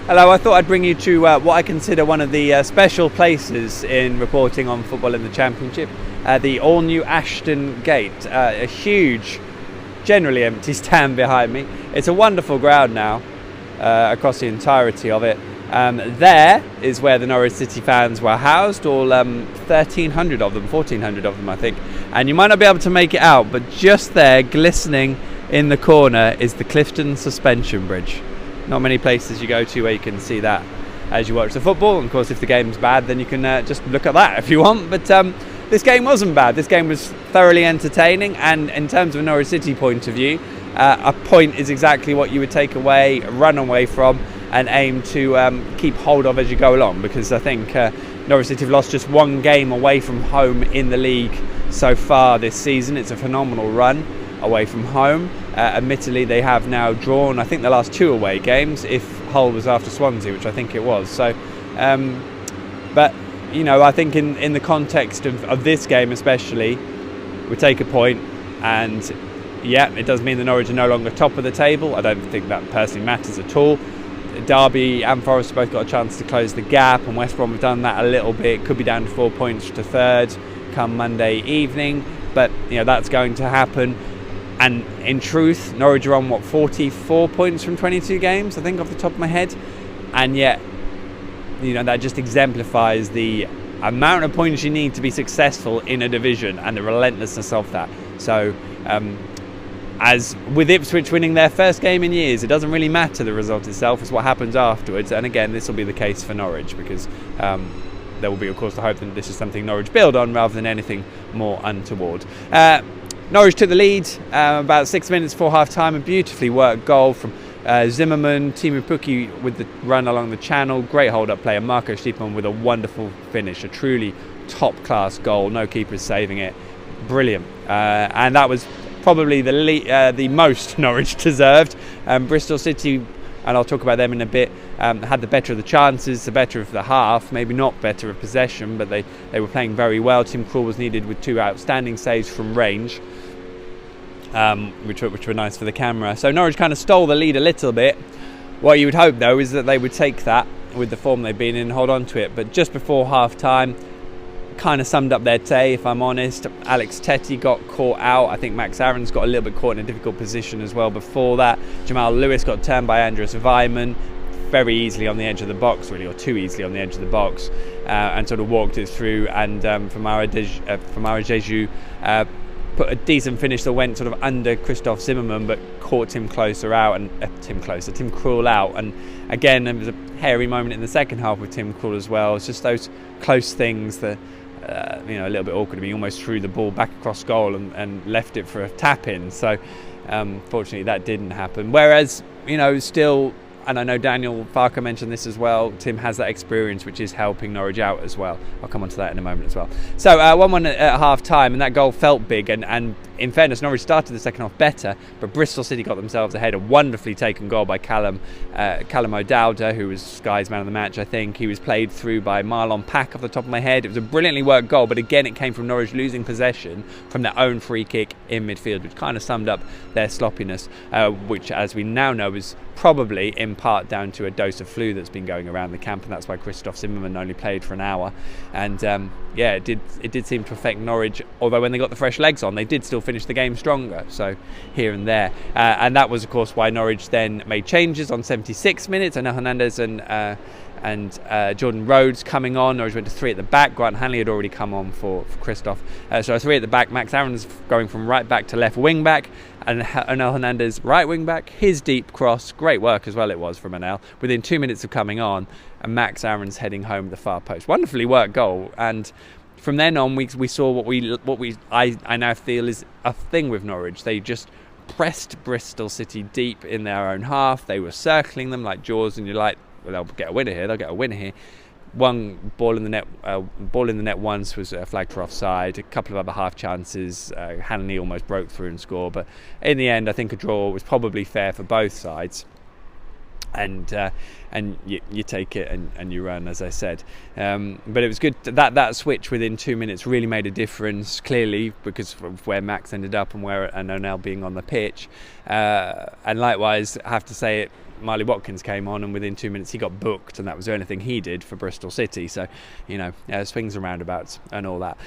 Hello, I thought I'd bring you to what I consider one of the special places in reporting on football in the Championship, the all-new Ashton Gate, a huge, generally empty stand behind me. It's a wonderful ground now, across the entirety of it. There is where the Norwich City fans were housed, all 1,300 of them, 1,400 of them I think, and you might not be able to make it out, but just there, glistening in the corner, is the Clifton Suspension Bridge. Not many places you go to where you can see that as you watch the football. And of course, if the game's bad, then you can just look at that if you want. But this game wasn't bad. This game was thoroughly entertaining. And in terms of a Norwich City point of view, a point is exactly what you would take away, run away from, and aim to keep hold of as you go along. Because I think Norwich City have lost just one game away from home in the league so far this season. It's a phenomenal run away from home. Admittedly, they have now drawn, I think, the last 2 away games, if Hull was after Swansea, which I think it was. So, but, you know, I think in the context of this game especially, we take a point, and yeah, it does mean the Norwich are no longer top of the table. I don't think that personally matters at all. Derby and Forest have both got a chance to close the gap, and West Brom have done that a little bit. Could be down to 4 points to third come Monday evening, but you know that's going to happen. And in truth, Norwich are on 44 points from 22 games, I think, off the top of my head, and yet, you know, that just exemplifies the amount of points you need to be successful in a division and the relentlessness of that. So, as with Ipswich winning their first game in years, it doesn't really matter the result itself, it's what happens afterwards. And again, this will be the case for Norwich, because there will be, of course, the hope that this is something Norwich build on rather than anything more untoward. Norwich took the lead about 6 minutes before half-time. A beautifully worked goal from Zimmerman, Timu Pukki with the run along the channel. Great hold-up play, and Marco Stiepman with a wonderful finish. A truly top-class goal. No keeper saving it. Brilliant. And that was probably the most Norwich deserved. Bristol City, and I'll talk about them in a bit, had the better of the chances, the better of the half, maybe not better of possession, but they were playing very well. Tim Krul was needed with 2 outstanding saves from range, which were nice for the camera. So Norwich kind of stole the lead a little bit. What you would hope, though, is that they would take that with the form they've been in and hold on to it. But just before half-time, kind of summed up their day, if I'm honest. Alex Tettey got caught out. I think Max Aarons got a little bit caught in a difficult position as well before that. Jamal Lewis got turned by Andreas Weimann very easily on the edge of the box, really, or too easily on the edge of the box, and sort of walked it through. And Famara Jeju put a decent finish that went sort of under Christoph Zimmerman, but caught Tim Krul out. And again, there was a hairy moment in the second half with Tim Krul as well. It's just those close things that a little bit awkward. He almost threw the ball back across goal and left it for a tap in. So fortunately that didn't happen. Whereas, still, and I know Daniel Farker mentioned this as well, Tim has that experience which is helping Norwich out as well. I'll come on to that in a moment as well. So 1-1 at half time, and that goal felt big, and in fairness, Norwich started the second half better, but Bristol City got themselves ahead. A wonderfully taken goal by Callum O'Dowda, who was Sky's man of the match, I think. He was played through by Marlon Pack off the top of my head. It was a brilliantly worked goal, but again, it came from Norwich losing possession from their own free kick in midfield, which kind of summed up their sloppiness, which, as we now know, is probably in part down to a dose of flu that's been going around the camp, and that's why Christoph Zimmerman only played for an hour. And it did seem to affect Norwich, although when they got the fresh legs on, they did still finish the game stronger, so here and there. And that was, of course, why Norwich then made changes on 76 minutes. Anel Hernandez and Jordan Rhodes coming on. Norwich went to 3 at the back. Grant Hanley had already come on for Christoph. So 3 at the back. Max Aarons going from right back to left wing back, and Anel Hernandez right wing back. His deep cross, great work as well it was from Anel, within 2 minutes of coming on, and Max Aarons heading home the far post. Wonderfully worked goal. And from then on, we saw what I now feel is a thing with Norwich. They just pressed Bristol City deep in their own half. They were circling them like jaws, and you're like, well, they'll get a winner here. One ball in the net once was flagged for offside. A couple of other half chances. Hanley almost broke through and scored, but in the end, I think a draw was probably fair for both sides. And you take it and you run, as I said. But it was good that switch within 2 minutes really made a difference, clearly, because of where Max ended up and Onel being on the pitch. And likewise, I have to say, Marley Watkins came on, and within 2 minutes he got booked, and that was the only thing he did for Bristol City. So, swings and roundabouts and all that.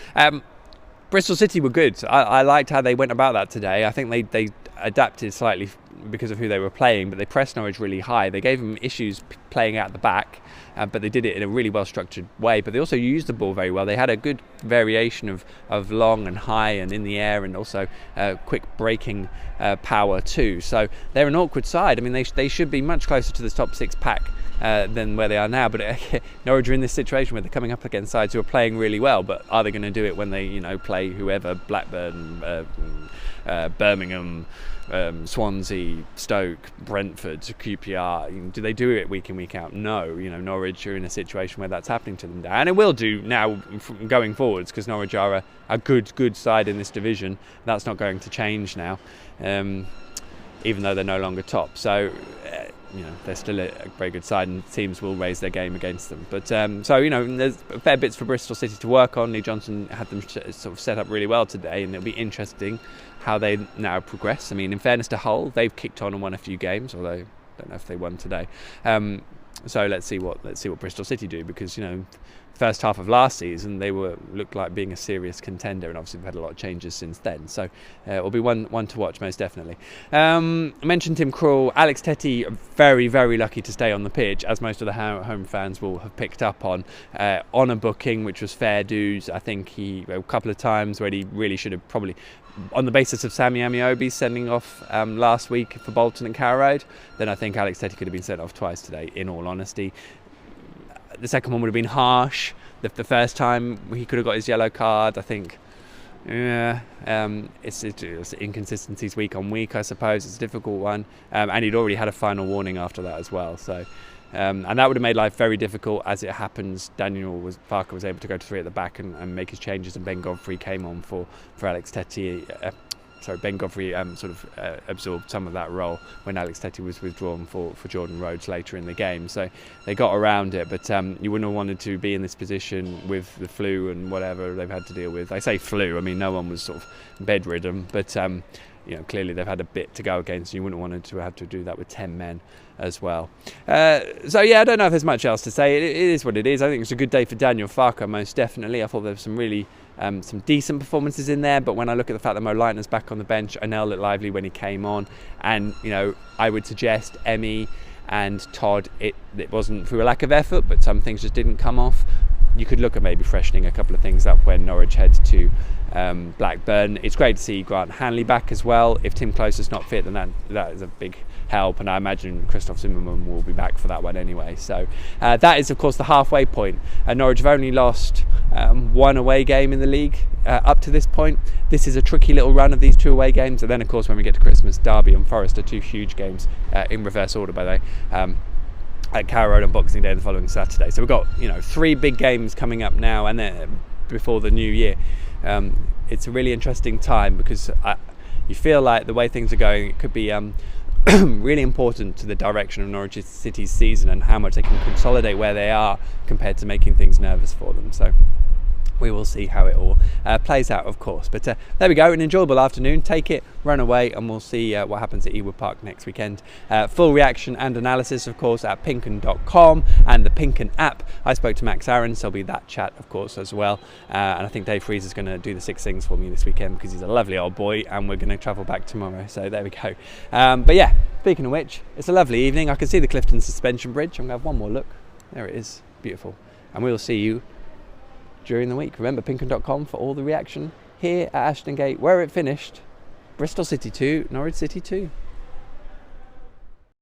Bristol City were good. I liked how they went about that today. I think they adapted slightly because of who they were playing, but they pressed Norwich really high. They gave them issues playing out the back, but they did it in a really well-structured way. But they also used the ball very well. They had a good variation of long and high and in the air, and also quick breaking power too. So they're an awkward side. I mean, they should be much closer to the top 6 pack than where they are now, but Norwich are in this situation where they're coming up against sides who are playing really well, but are they going to do it when they play whoever, Blackburn, Birmingham, Swansea, Stoke, Brentford, QPR? Do they do it week in, week out? No. Norwich are in a situation where that's happening to them now, and it will do now going forwards, because Norwich are a good side in this division. That's not going to change now, even though they're no longer top. So they're still a very good side, and teams will raise their game against them. But there's fair bits for Bristol City to work on. Lee Johnson had them sort of set up really well today, and it'll be interesting how they now progress. I mean, in fairness to Hull, they've kicked on and won a few games, although I don't know if they won today. So let's see what Bristol City do, because first half of last season they looked like being a serious contender, and obviously we've had a lot of changes since then. So it will be one to watch most definitely. I mentioned Tim Krul, Alex Tettey, very, very lucky to stay on the pitch, as most of the home fans will have picked up on a booking which was fair dues. I think a couple of times where he really should have, probably on the basis of Sammy Amiobi sending off last week for Bolton and Carrow Road, then I think Alex Tettey could have been sent off twice today, in all honesty. The second one would have been harsh. The first time he could have got his yellow card. I think, it's inconsistencies week on week, I suppose. It's a difficult one. And he'd already had a final warning after that as well. So, and that would have made life very difficult. As it happens, Farker was able to go to 3 at the back and make his changes, and Ben Godfrey came on for Alex Tettey. Ben Godfrey absorbed some of that role when Alex Tettey was withdrawn for Jordan Rhodes later in the game. So they got around it, but you wouldn't have wanted to be in this position with the flu and whatever they've had to deal with. I say flu, I mean no one was sort of bedridden, but clearly they've had a bit to go against. You wouldn't want to have to do that with 10 men as well. I don't know if there's much else to say. It is what it is. I think it's a good day for Daniel Farker, most definitely. I thought there was some really some decent performances in there, but when I look at the fact that Mo Leitner's back on the bench, Anel looked lively when he came on, and I would suggest Emmy and Todd, it wasn't through a lack of effort, but some things just didn't come off. You could look at maybe freshening a couple of things up when Norwich head to Blackburn. It's great to see Grant Hanley back as well. If Tim Close is not fit, then that is a big help, and I imagine Christoph Zimmermann will be back for that one anyway. So that is of course the halfway point. Norwich have only lost one away game in the league up to this point. This is a tricky little run of these 2 away games, and then of course when we get to Christmas, Derby and Forest are 2 huge games in reverse order by the way, at Carrow Road on Boxing Day the following Saturday. So we've got 3 big games coming up now, and then before the new year. It's a really interesting time, because you feel like the way things are going, it could be really important to the direction of Norwich City's season and how much they can consolidate where they are compared to making things nervous for them. So we will see how it all plays out, of course. But there we go, an enjoyable afternoon. Take it, run away, and we'll see what happens at Ewood Park next weekend. Full reaction and analysis, of course, at PinkUn.com and the PinkUn app. I spoke to Max Aaron, so there'll be that chat, of course, as well. And I think Dave Freeze is going to do the 6 things for me this weekend, because he's a lovely old boy, and we're going to travel back tomorrow. So there we go. But yeah, speaking of which, it's a lovely evening. I can see the Clifton Suspension Bridge. I'm going to have one more look. There it is. Beautiful. And we'll see you during the week. Remember, PinkUn.com for all the reaction here at Ashton Gate, where it finished. Bristol City 2, Norwich City 2.